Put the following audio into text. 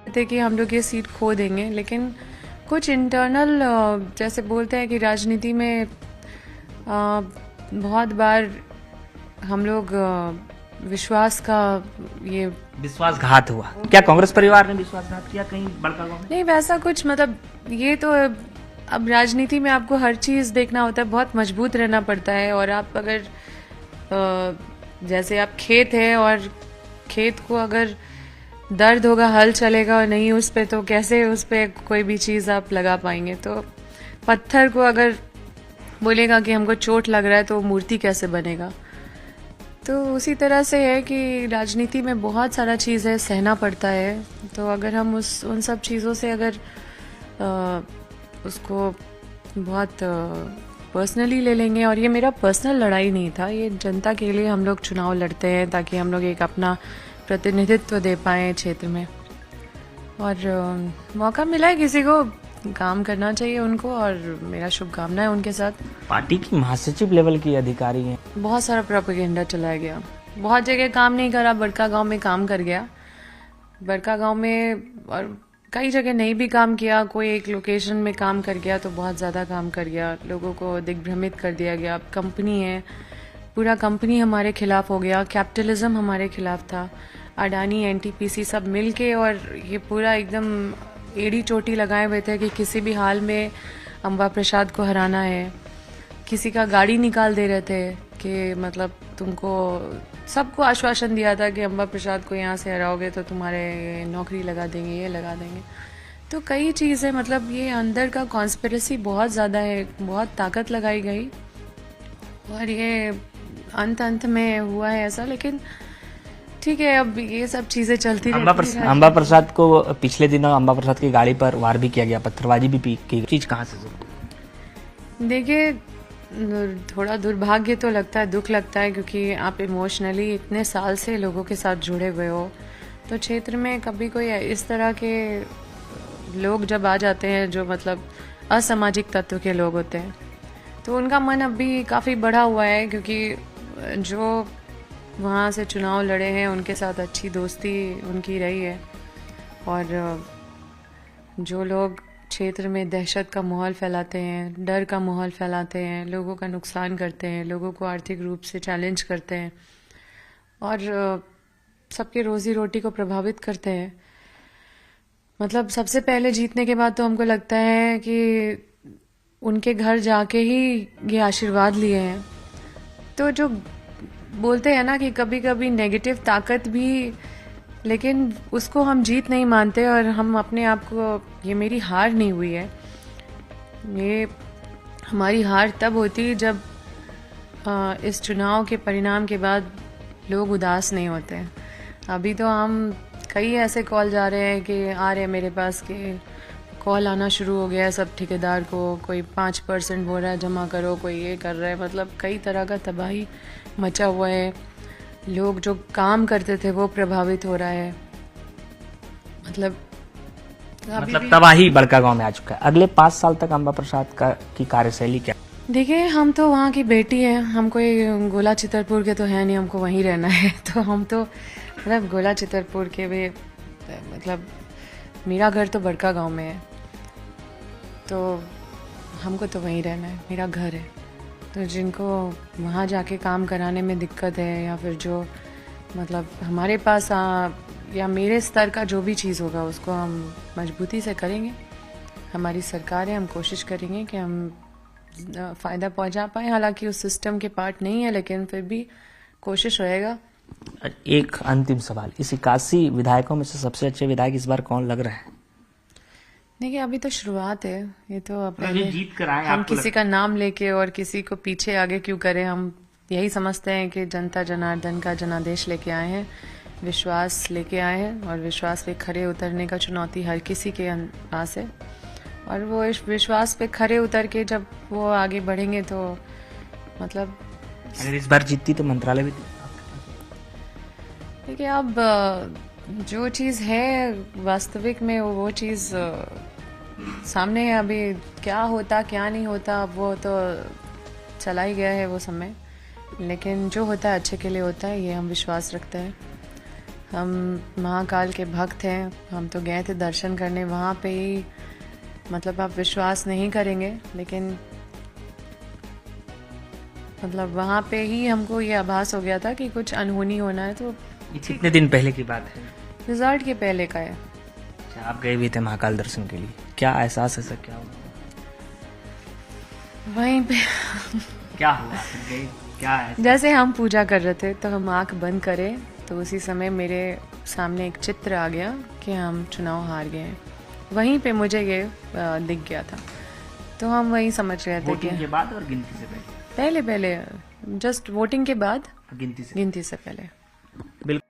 थे कि हम लोग ये सीट खो देंगे, लेकिन कुछ इंटरनल जैसे बोलते हैं कि राजनीति में बहुत बार हम लोग विश्वास का ये विश्वासघात हुआ क्या? कांग्रेस परिवार ने विश्वासघात किया कहीं बड़का गांव में? नहीं, वैसा कुछ मतलब ये तो अब राजनीति में आपको हर चीज़ देखना होता है, बहुत मजबूत रहना पड़ता है। और आप अगर जैसे आप खेत है और खेत को अगर दर्द होगा, हल चलेगा और नहीं उस पे, तो कैसे उस पे कोई भी चीज़ आप लगा पाएंगे? तो पत्थर को अगर बोलेगा कि हमको चोट लग रहा है तो मूर्ति कैसे बनेगा? तो उसी तरह से है कि राजनीति में बहुत सारा चीज़ है, सहना पड़ता है। तो अगर हम उन सब चीज़ों से अगर उसको बहुत पर्सनली ले लेंगे, और ये मेरा पर्सनल लड़ाई नहीं था, ये जनता के लिए हम लोग चुनाव लड़ते हैं ताकि हम लोग एक अपना प्रतिनिधित्व दे पाएँ क्षेत्र में। और मौका मिला है किसी को, काम करना चाहिए उनको, और मेरा शुभकामना है उनके साथ। पार्टी की महासचिव लेवल की अधिकारी हैं। बहुत सारा प्रोपेगेंडा चलाया गया, बहुत जगह काम नहीं करा, बड़का गांव में काम कर गया, बड़का गांव में, और कई जगह नहीं भी काम किया, कोई एक लोकेशन में काम कर गया तो बहुत ज़्यादा काम कर गया, लोगों को दिग्भ्रमित कर दिया गया। अब कंपनी है, पूरा कंपनी हमारे खिलाफ हो गया, कैपिटलिज्म हमारे खिलाफ था, अडानी एनटीपीसी सब मिलके, और ये पूरा एकदम एड़ी चोटी लगाए हुए थे कि किसी भी हाल में अम्बा प्रसाद को हराना है। किसी का गाड़ी निकाल दे रहे थे कि मतलब तुमको, सबको आश्वासन दिया था कि अम्बा प्रसाद को यहाँ से हराओगे तो तुम्हारे नौकरी लगा देंगे, ये लगा देंगे। तो कई चीज़ें, मतलब ये अंदर का कॉन्स्पिरेसी बहुत ज़्यादा है, बहुत ताकत लगाई गई, और ये अंत में हुआ है ऐसा। लेकिन ठीक है, अब ये सब चीजें चलती रहती है। अम्बा प्रसाद को पिछले दिनों अम्बा प्रसाद की गाड़ी पर वार भी किया गया, पत्थरबाजी भी की। चीज कहाँ से शुरू? देखिए, थोड़ा दुर्भाग्य तो लगता है, दुख लगता है, क्योंकि आप इमोशनली इतने साल से लोगों के साथ जुड़े हुए हो, तो क्षेत्र में कभी कोई इस तरह के लोग जब आ जाते हैं जो मतलब असामाजिक तत्व के लोग होते हैं, तो उनका मन अभी काफ़ी बढ़ा हुआ है, क्योंकि जो वहाँ से चुनाव लड़े हैं उनके साथ अच्छी दोस्ती उनकी रही है, और जो लोग क्षेत्र में दहशत का माहौल फैलाते हैं, डर का माहौल फैलाते हैं, लोगों का नुकसान करते हैं, लोगों को आर्थिक रूप से चैलेंज करते हैं, और सबके रोजी रोटी को प्रभावित करते हैं, मतलब सबसे पहले जीतने के बाद तो हमको लगता है कि उनके घर जाके ही ये आशीर्वाद लिए हैं। तो जो बोलते हैं ना कि कभी कभी नेगेटिव ताकत भी, लेकिन उसको हम जीत नहीं मानते, और हम अपने आप को, ये मेरी हार नहीं हुई है, ये हमारी हार तब होती जब इस चुनाव के परिणाम के बाद लोग उदास नहीं होते हैं। अभी तो हम कई ऐसे कॉल जा रहे हैं कि आ रहे हैं मेरे पास, कि कॉल आना शुरू हो गया है सब ठेकेदार को, कोई 5% बोल रहा है जमा करो, कोई ये कर रहा है, मतलब कई तरह का तबाही मचा हुआ है, लोग जो काम करते थे वो प्रभावित हो रहा है, मतलब तबाही बड़का गांव में आ चुका है। अगले 5 साल तक अम्बा प्रसाद की कार्यशैली क्या? देखिए, हम तो वहाँ की बेटी है, हम कोई गोला चितरपुर के तो है नहीं, हमको वहीं रहना है। तो हम तो मतलब गोला चितरपुर के भी, मतलब मेरा घर तो बड़का गांव में है, तो हमको तो वहीं रहना है, मेरा घर है। तो जिनको वहाँ जाके काम कराने में दिक्कत है, या फिर जो मतलब हमारे पास या मेरे स्तर का जो भी चीज़ होगा उसको हम मजबूती से करेंगे। हमारी सरकार है, हम कोशिश करेंगे कि हम फ़ायदा पहुँचा पाएँ। हालांकि उस सिस्टम के पार्ट नहीं है, लेकिन फिर भी कोशिश रहेगा। एक अंतिम सवाल, इस 81 विधायकों में से सबसे अच्छे विधायक इस बार कौन लग रहा है? देखिए, अभी तो शुरुआत है, ये तो पहले जीत कर आए, हम किसी का नाम लेके और किसी को पीछे आगे क्यों करें। हम यही समझते हैं कि जनता जनार्दन का जनादेश लेके आए हैं, विश्वास लेके आए हैं, और विश्वास पे खरे उतरने का चुनौती हर किसी के पास है, और वो इस विश्वास पे खरे उतर के जब वो आगे बढ़ेंगे तो मतलब अगर इस बार जीतती तो मंत्रालय भी। देखिए, अब जो चीज़ है वास्तविक में वो चीज़ सामने है। अभी क्या होता क्या नहीं होता वो तो चला ही गया है वो समय, लेकिन जो होता है अच्छे के लिए होता है, ये हम विश्वास रखते हैं। हम महाकाल के भक्त हैं, हम तो गए थे दर्शन करने वहाँ पे ही, मतलब आप विश्वास नहीं करेंगे, लेकिन मतलब वहाँ पे ही हमको ये आभास हो गया था कि कुछ अनहोनी होना है। तो ये कितने दिन पहले की बात है? रिजल्ट के पहले का है। अच्छा, आप गए भी थे महाकाल दर्शन के लिए, क्या एहसास ऐसा क्या हुआ? वहीं पे क्या हुआ फिर गए, क्या है? जैसे हम पूजा कर रहे थे तो हम आंख बंद करें तो उसी समय मेरे सामने एक चित्र आ गया कि हम चुनाव हार गए हैं। वहीं पे मुझे ये दिख गया था, तो हम वही समझ गए थे कि वोटिंग के बाद और गिनती से पहले? पहले जस्ट वोटिंग के बाद, गिनती से गिनती से पहले। बिल्कुल।